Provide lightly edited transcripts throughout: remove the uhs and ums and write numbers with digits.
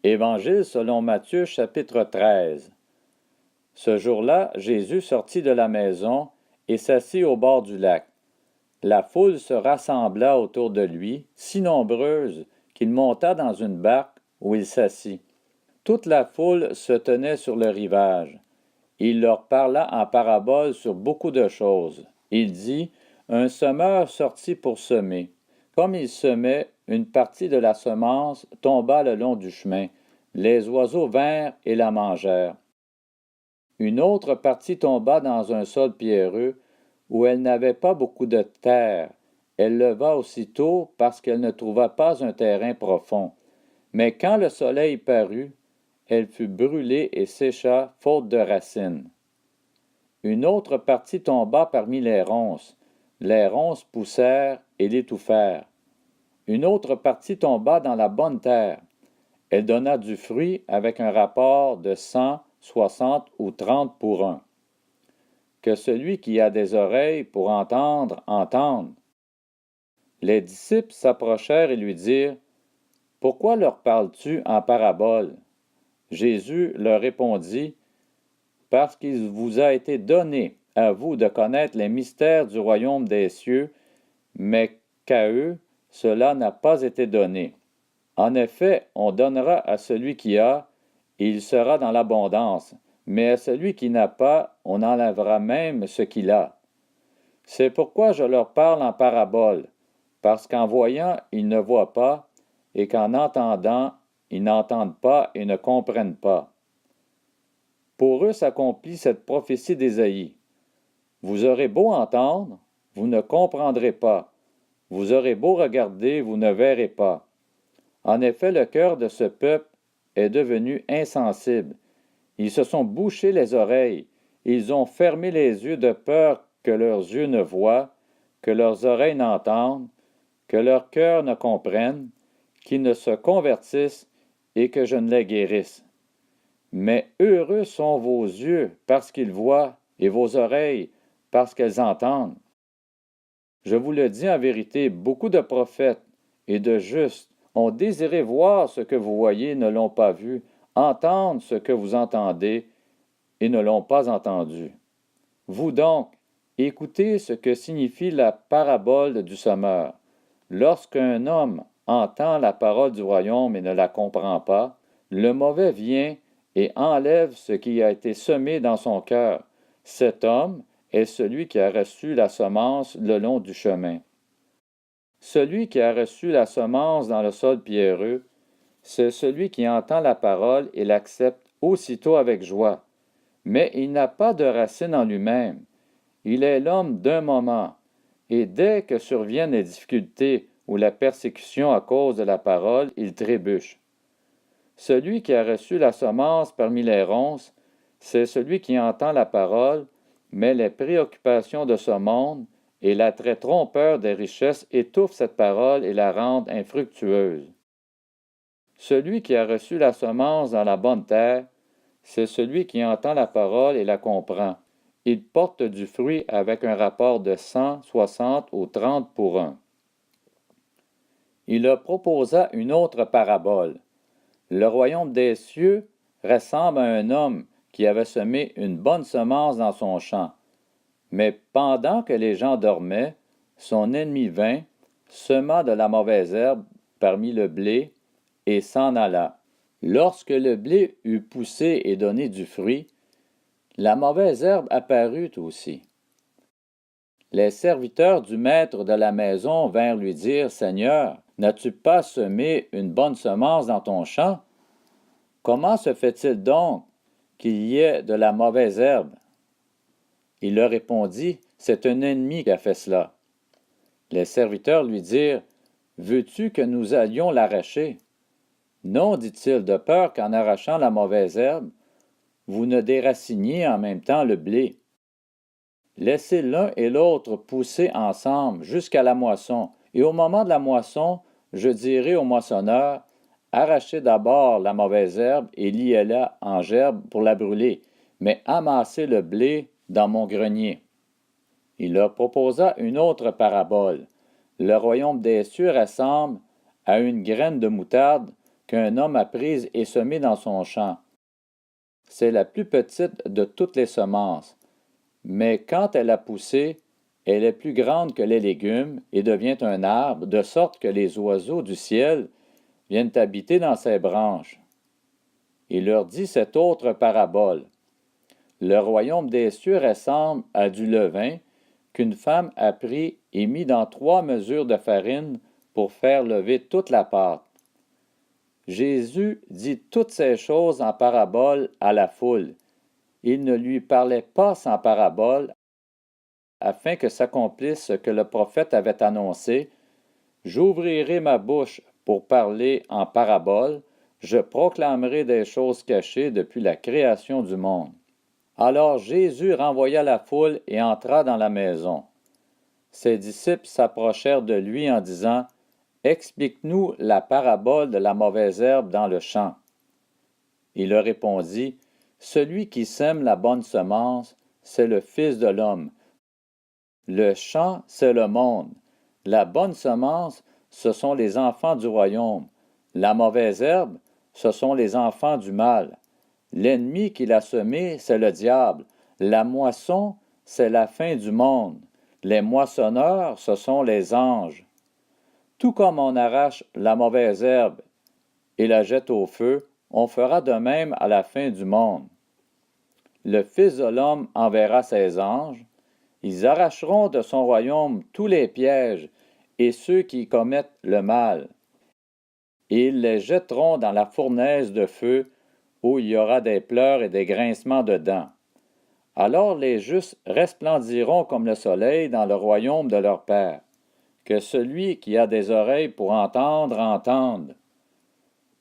Évangile selon Matthieu chapitre 13. Ce jour-là, Jésus sortit de la maison et s'assit au bord du lac. La foule se rassembla autour de lui, si nombreuse qu'il monta dans une barque où il s'assit. Toute la foule se tenait sur le rivage. Il leur parla en parabole sur beaucoup de choses. Il dit, « Un semeur sortit pour semer. Comme il semait, une partie de la semence tomba le long du chemin. Les oiseaux vinrent et la mangèrent. Une autre partie tomba dans un sol pierreux, où elle n'avait pas beaucoup de terre. Elle leva aussitôt parce qu'elle ne trouva pas un terrain profond. Mais quand le soleil parut, elle fut brûlée et sécha, faute de racines. Une autre partie tomba parmi les ronces. Les ronces poussèrent et l'étouffèrent. Une autre partie tomba dans la bonne terre. Elle donna du fruit avec un rapport de 100, 60 ou 30 pour un. Que celui qui a des oreilles pour entendre, entende. Les disciples s'approchèrent et lui dirent, « Pourquoi leur parles-tu en parabole? » Jésus leur répondit, « Parce qu'il vous a été donné à vous de connaître les mystères du royaume des cieux, mais qu'à eux cela n'a pas été donné. En effet, on donnera à celui qui a, et il sera dans l'abondance, mais à celui qui n'a pas, on enlèvera même ce qu'il a. C'est pourquoi je leur parle en parabole, parce qu'en voyant, ils ne voient pas, et qu'en entendant, ils n'entendent pas et ne comprennent pas. Pour eux s'accomplit cette prophétie d'Ésaïe. Vous aurez beau entendre, vous ne comprendrez pas. Vous aurez beau regarder, vous ne verrez pas. En effet, le cœur de ce peuple est devenu insensible. Ils se sont bouchés les oreilles, ils ont fermé les yeux de peur que leurs yeux ne voient, que leurs oreilles n'entendent, que leur cœur ne comprenne, qu'ils ne se convertissent et que je ne les guérisse. Mais heureux sont vos yeux parce qu'ils voient et vos oreilles parce qu'elles entendent. Je vous le dis en vérité, beaucoup de prophètes et de justes ont désiré voir ce que vous voyez, ne l'ont pas vu, entendre ce que vous entendez et ne l'ont pas entendu. Vous donc, écoutez ce que signifie la parabole du semeur. Lorsqu'un homme entend la parole du royaume et ne la comprend pas, le mauvais vient et enlève ce qui a été semé dans son cœur. Cet homme est celui qui a reçu la semence le long du chemin. Celui qui a reçu la semence dans le sol pierreux, c'est celui qui entend la parole et l'accepte aussitôt avec joie. Mais il n'a pas de racine en lui-même. Il est l'homme d'un moment, et dès que surviennent les difficultés ou la persécution à cause de la parole, il trébuche. Celui qui a reçu la semence parmi les ronces, c'est celui qui entend la parole, mais les préoccupations de ce monde et l'attrait trompeur des richesses étouffent cette parole et la rendent infructueuse. Celui qui a reçu la semence dans la bonne terre, c'est celui qui entend la parole et la comprend. Il porte du fruit avec un rapport de 100, 60 ou 30 pour un. Il leur proposa une autre parabole. Le royaume des cieux ressemble à un homme qui avait semé une bonne semence dans son champ. Mais pendant que les gens dormaient, son ennemi vint, sema de la mauvaise herbe parmi le blé et s'en alla. Lorsque le blé eut poussé et donné du fruit, la mauvaise herbe apparut aussi. Les serviteurs du maître de la maison vinrent lui dire, « Seigneur, n'as-tu pas semé une bonne semence dans ton champ? Comment se fait-il donc qu'il y ait de la mauvaise herbe? » Il leur répondit, « C'est un ennemi qui a fait cela. » Les serviteurs lui dirent, « Veux-tu que nous allions l'arracher? » Non, dit-il, de peur qu'en arrachant la mauvaise herbe, vous ne déraciniez en même temps le blé. Laissez l'un et l'autre pousser ensemble jusqu'à la moisson, et au moment de la moisson, je dirai au moissonneur, arrachez d'abord la mauvaise herbe et liez-la en gerbe pour la brûler, mais amassez le blé dans mon grenier. Il leur proposa une autre parabole. Le royaume des cieux ressemble à une graine de moutarde qu'un homme a prise et semée dans son champ. C'est la plus petite de toutes les semences, mais quand elle a poussé, elle est plus grande que les légumes et devient un arbre, de sorte que les oiseaux du ciel viennent habiter dans ses branches. Il leur dit cette autre parabole. Le royaume des cieux ressemble à du levain qu'une femme a pris et mis dans 3 mesures de farine pour faire lever toute la pâte. Jésus dit toutes ces choses en parabole à la foule. Il ne lui parlait pas sans parabole, afin que s'accomplisse ce que le prophète avait annoncé. J'ouvrirai ma bouche pour parler en parabole, je proclamerai des choses cachées depuis la création du monde. Alors Jésus renvoya la foule et entra dans la maison. Ses disciples s'approchèrent de lui en disant, « Explique-nous la parabole de la mauvaise herbe dans le champ. » Il leur répondit, « Celui qui sème la bonne semence, c'est le Fils de l'homme. Le champ, c'est le monde. La bonne semence, ce sont les enfants du royaume. La mauvaise herbe, ce sont les enfants du mal. L'ennemi qui l'a semé, c'est le diable. La moisson, c'est la fin du monde. Les moissonneurs, ce sont les anges. Tout comme on arrache la mauvaise herbe et la jette au feu, on fera de même à la fin du monde. Le Fils de l'homme enverra ses anges. Ils arracheront de son royaume tous les pièges et ceux qui commettent le mal. Et ils les jetteront dans la fournaise de feu, où il y aura des pleurs et des grincements de dents. Alors les justes resplendiront comme le soleil dans le royaume de leur Père. Que celui qui a des oreilles pour entendre, entende.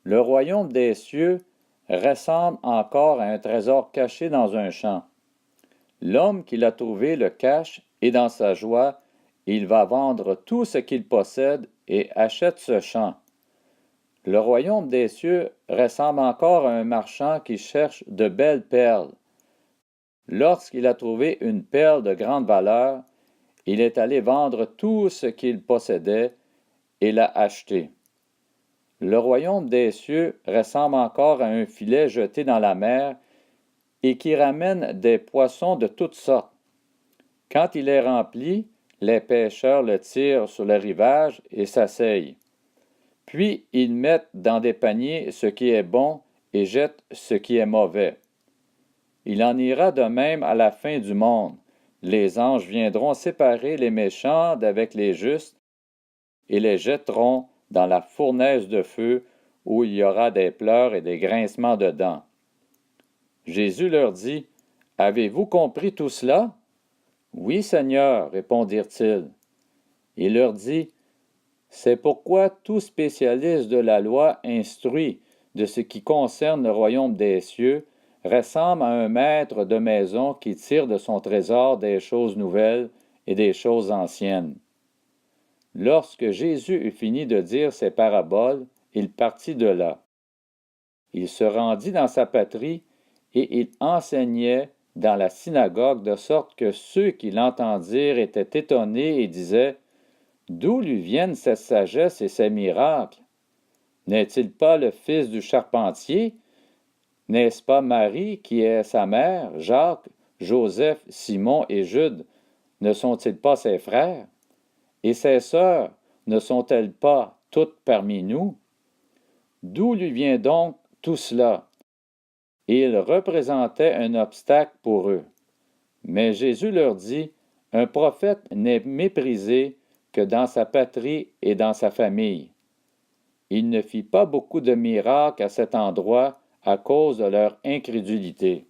Le royaume des cieux ressemble encore à un trésor caché dans un champ. L'homme qui l'a trouvé le cache, et dans sa joie, il va vendre tout ce qu'il possède et achète ce champ. Le royaume des cieux ressemble encore à un marchand qui cherche de belles perles. Lorsqu'il a trouvé une perle de grande valeur, il est allé vendre tout ce qu'il possédait et l'a acheté. Le royaume des cieux ressemble encore à un filet jeté dans la mer et qui ramène des poissons de toutes sortes. Quand il est rempli, les pêcheurs le tirent sur le rivage et s'asseyent. Puis ils mettent dans des paniers ce qui est bon et jettent ce qui est mauvais. Il en ira de même à la fin du monde. Les anges viendront séparer les méchants d'avec les justes et les jetteront dans la fournaise de feu où il y aura des pleurs et des grincements de dents. Jésus leur dit, « Avez-vous compris tout cela? » « Oui, Seigneur, répondirent-ils. Il leur dit, « C'est pourquoi tout spécialiste de la loi instruit de ce qui concerne le royaume des cieux ressemble à un maître de maison qui tire de son trésor des choses nouvelles et des choses anciennes. » Lorsque Jésus eut fini de dire ces paraboles, il partit de là. Il se rendit dans sa patrie et il enseignait dans la synagogue, de sorte que ceux qui l'entendirent étaient étonnés et disaient, « D'où lui viennent cette sagesse et ces miracles? N'est-il pas le fils du charpentier? N'est-ce pas Marie qui est sa mère, Jacques, Joseph, Simon et Jude? Ne sont-ils pas ses frères? Et ses sœurs, ne sont-elles pas toutes parmi nous? D'où lui vient donc tout cela? » Et il représentait un obstacle pour eux. Mais Jésus leur dit, « Un prophète n'est méprisé que dans sa patrie et dans sa famille. » Il ne fit pas beaucoup de miracles à cet endroit à cause de leur incrédulité.